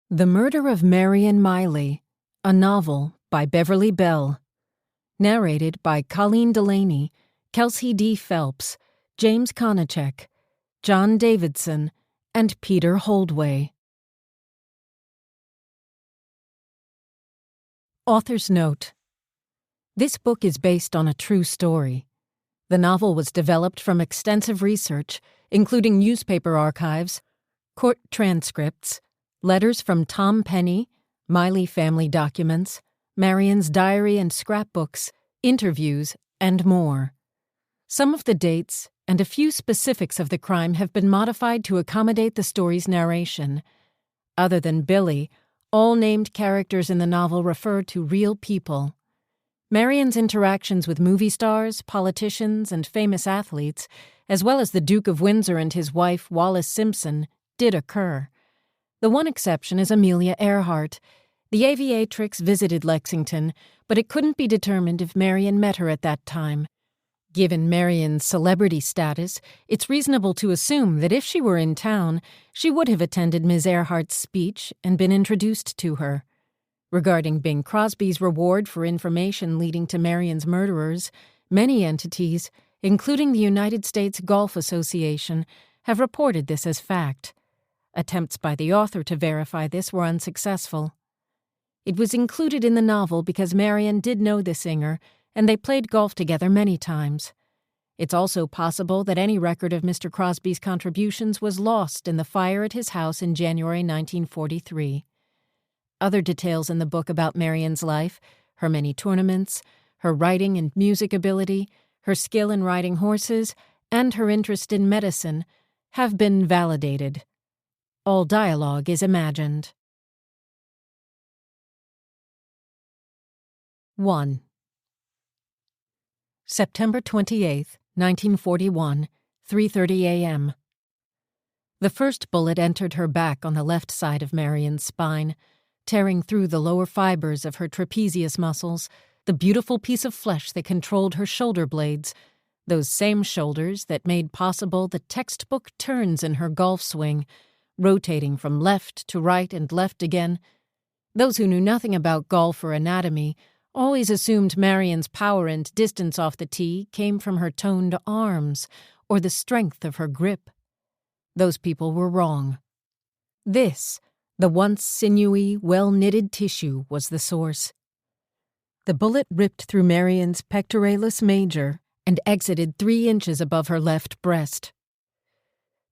The Murder of Marion Miley, a novel by Beverly Bell. Narrated by Colleen Delaney, Kelsey D. Phelps, James Konachek, John Davidson, and Peter Holdway. Author's note: this book is based on a true story. The novel was developed from extensive research, including newspaper archives, court transcripts, letters from Tom Penney, Miley family documents, Marion's diary and scrapbooks, interviews, and more. Some of the dates and a few specifics of the crime have been modified to accommodate the story's narration. Other than Billy, all named characters in the novel refer to real people. Marion's interactions with movie stars, politicians, and famous athletes, as well as the Duke of Windsor and his wife Wallis Simpson, did occur. The one exception is Amelia Earhart. The aviatrix visited Lexington, but it couldn't be determined if Marion met her at that time. Given Marion's celebrity status, it's reasonable to assume that if she were in town, she would have attended Ms. Earhart's speech and been introduced to her. Regarding Bing Crosby's reward for information leading to Marion's murderers, many entities, including the United States Golf Association, have reported this as fact. Attempts by the author to verify this were unsuccessful. It was included in the novel because Marion did know the singer, and they played golf together many times. It's also possible that any record of Mr. Crosby's contributions was lost in the fire at his house in January 1943. Other details in the book about Marion's life, her many tournaments, her writing and music ability, her skill in riding horses, and her interest in medicine, have been validated. All dialogue is imagined. 1. September 28, 1941, 3:30 a.m. The first bullet entered her back on the left side of Marion's spine, tearing through the lower fibers of her trapezius muscles, the beautiful piece of flesh that controlled her shoulder blades, those same shoulders that made possible the textbook turns in her golf swing, rotating from left to right and left again. Those who knew nothing about golf or anatomy always assumed Marion's power and distance off the tee came from her toned arms or the strength of her grip. Those people were wrong. This, the once sinewy, well-knitted tissue, was the source. The bullet ripped through Marion's pectoralis major and exited 3 inches above her left breast.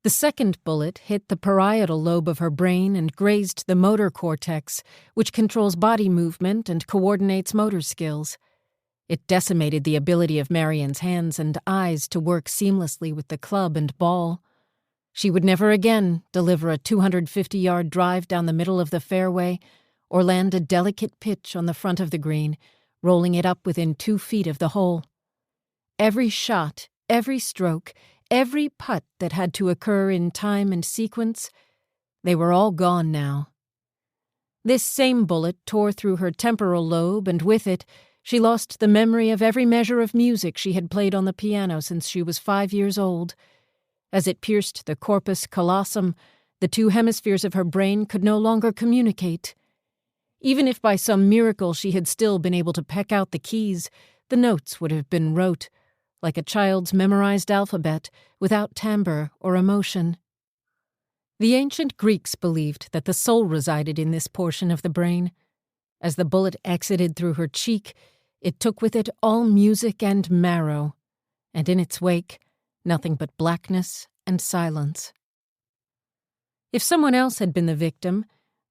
The second bullet hit the parietal lobe of her brain and grazed the motor cortex, which controls body movement and coordinates motor skills. It decimated the ability of Marion's hands and eyes to work seamlessly with the club and ball. She would never again deliver a 250-yard drive down the middle of the fairway or land a delicate pitch on the front of the green, rolling it up within 2 feet of the hole. Every shot, every stroke, every putt that had to occur in time and sequence, they were all gone now. This same bullet tore through her temporal lobe, and with it, she lost the memory of every measure of music she had played on the piano since she was 5 years old. As it pierced the corpus callosum, the 2 hemispheres of her brain could no longer communicate. Even if by some miracle she had still been able to peck out the keys, the notes would have been rote, like a child's memorized alphabet, without timbre or emotion. The ancient Greeks believed that the soul resided in this portion of the brain. As the bullet exited through her cheek, it took with it all music and marrow, and in its wake, nothing but blackness and silence. If someone else had been the victim,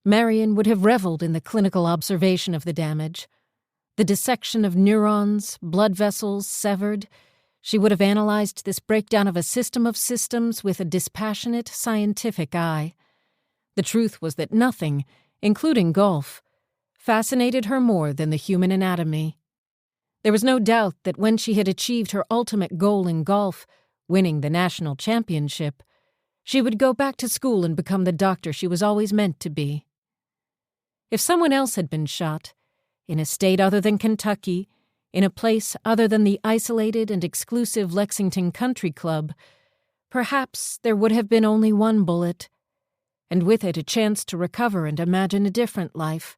Marion would have reveled in the clinical observation of the damage. The dissection of neurons, blood vessels severed. She would have analyzed this breakdown of a system of systems with a dispassionate, scientific eye. The truth was that nothing, including golf, fascinated her more than the human anatomy. There was no doubt that when she had achieved her ultimate goal in golf, winning the national championship, she would go back to school and become the doctor she was always meant to be. If someone else had been shot, in a state other than Kentucky, in a place other than the isolated and exclusive Lexington Country Club, perhaps there would have been only one bullet. and with it a chance to recover and imagine a different life.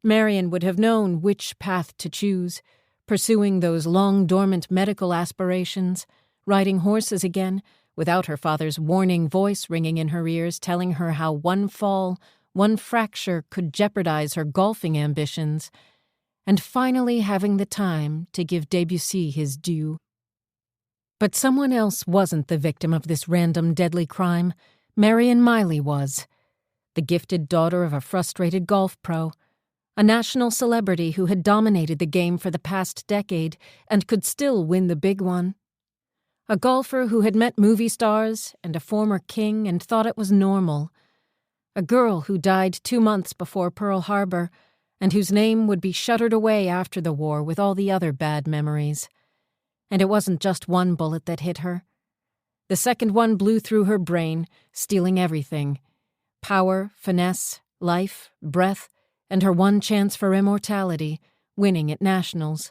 Marion would have known which path to choose, pursuing those long-dormant medical aspirations, riding horses again, without her father's warning voice ringing in her ears telling her how one fall, one fracture could jeopardize her golfing ambitions, and finally having the time to give Debussy his due. But someone else wasn't the victim of this random deadly crime. Marion Miley was. The gifted daughter of a frustrated golf pro, a national celebrity who had dominated the game for the past decade and could still win the big one. A golfer who had met movie stars and a former king and thought it was normal. A girl who died 2 months before Pearl Harbor and whose name would be shuttered away after the war with all the other bad memories. And it wasn't just one bullet that hit her. The second one blew through her brain, stealing everything. Power, finesse, life, breath, and her one chance for immortality, winning at nationals.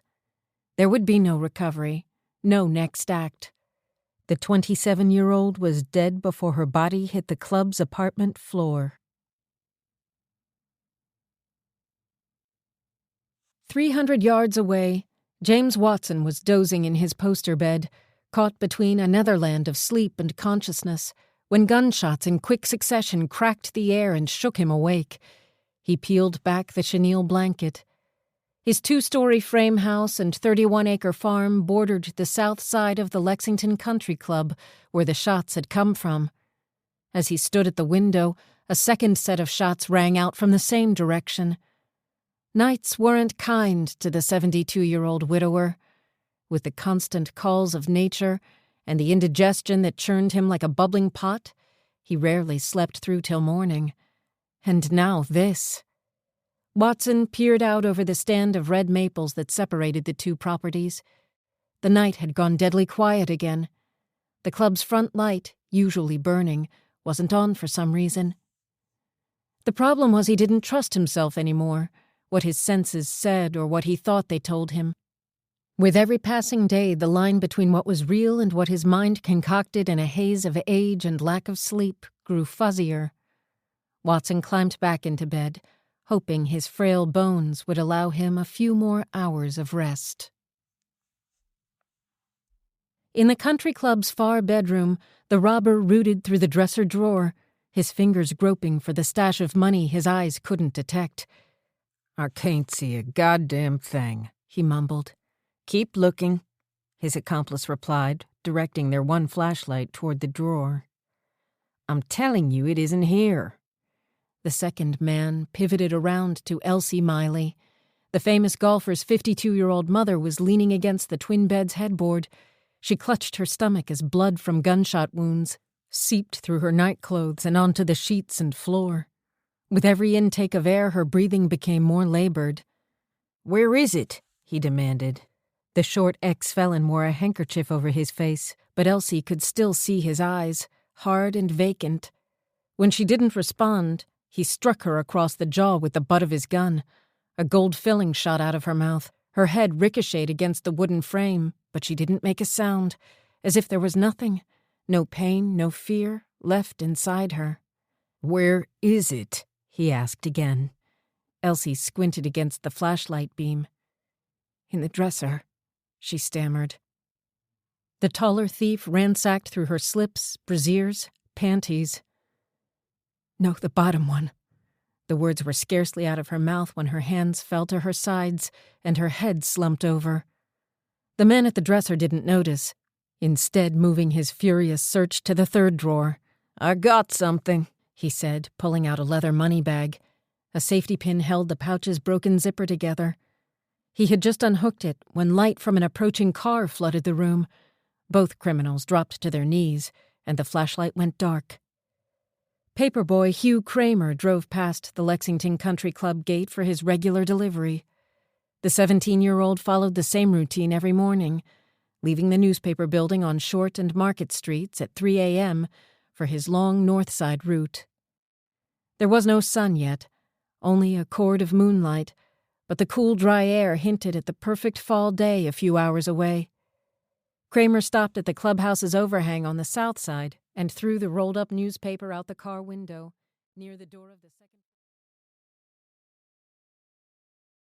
There would be no recovery, no next act. The 27-year-old was dead before her body hit the club's apartment floor. 300 yards away, James Watson was dozing in his poster bed, caught between a netherland of sleep and consciousness, when gunshots in quick succession cracked the air and shook him awake. He peeled back the chenille blanket. His 2-story frame house and 31-acre farm bordered the south side of the Lexington Country Club, where the shots had come from. As he stood at the window, a second set of shots rang out from the same direction. Nights weren't kind to the 72-year-old widower. With the constant calls of nature and the indigestion that churned him like a bubbling pot, he rarely slept through till morning. And now this. Watson peered out over the stand of red maples that separated the two properties. The night had gone deadly quiet again. The club's front light, usually burning, wasn't on for some reason. The problem was he didn't trust himself anymore, what his senses said or what he thought they told him. With every passing day, the line between what was real and what his mind concocted in a haze of age and lack of sleep grew fuzzier. Watson climbed back into bed, hoping his frail bones would allow him a few more hours of rest. In the country club's far bedroom, the robber rooted through the dresser drawer, his fingers groping for the stash of money his eyes couldn't detect. "I can't see a goddamn thing," he mumbled. "Keep looking," his accomplice replied, directing their one flashlight toward the drawer. "I'm telling you it isn't here." The second man pivoted around to Elsie Miley. The famous golfer's 52-year-old mother was leaning against the twin bed's headboard. She clutched her stomach as blood from gunshot wounds seeped through her nightclothes and onto the sheets and floor. With every intake of air, her breathing became more labored. "Where is it?" he demanded. The short ex-felon wore a handkerchief over his face, but Elsie could still see his eyes, hard and vacant. When she didn't respond, he struck her across the jaw with the butt of his gun. A gold filling shot out of her mouth. Her head ricocheted against the wooden frame, but she didn't make a sound, as if there was nothing, no pain, no fear, left inside her. "Where is it?" he asked again. Elsie squinted against the flashlight beam. "In the dresser," she stammered. The taller thief ransacked through her slips, brasiers, panties. "No, the bottom one." The words were scarcely out of her mouth when her hands fell to her sides and her head slumped over. The man at the dresser didn't notice, instead moving his furious search to the third drawer. "I got something," he said, pulling out a leather money bag. A safety pin held the pouch's broken zipper together. He had just unhooked it when light from an approaching car flooded the room. Both criminals dropped to their knees, and the flashlight went dark. Paperboy Hugh Kramer drove past the Lexington Country Club gate for his regular delivery. The 17-year-old followed the same routine every morning, leaving the newspaper building on Short and Market Streets at 3 a.m. for his long north side route. There was no sun yet, only a cord of moonlight, but the cool, dry air hinted at the perfect fall day a few hours away. Kramer stopped at the clubhouse's overhang on the south side and threw the rolled-up newspaper out the car window near the door of the second.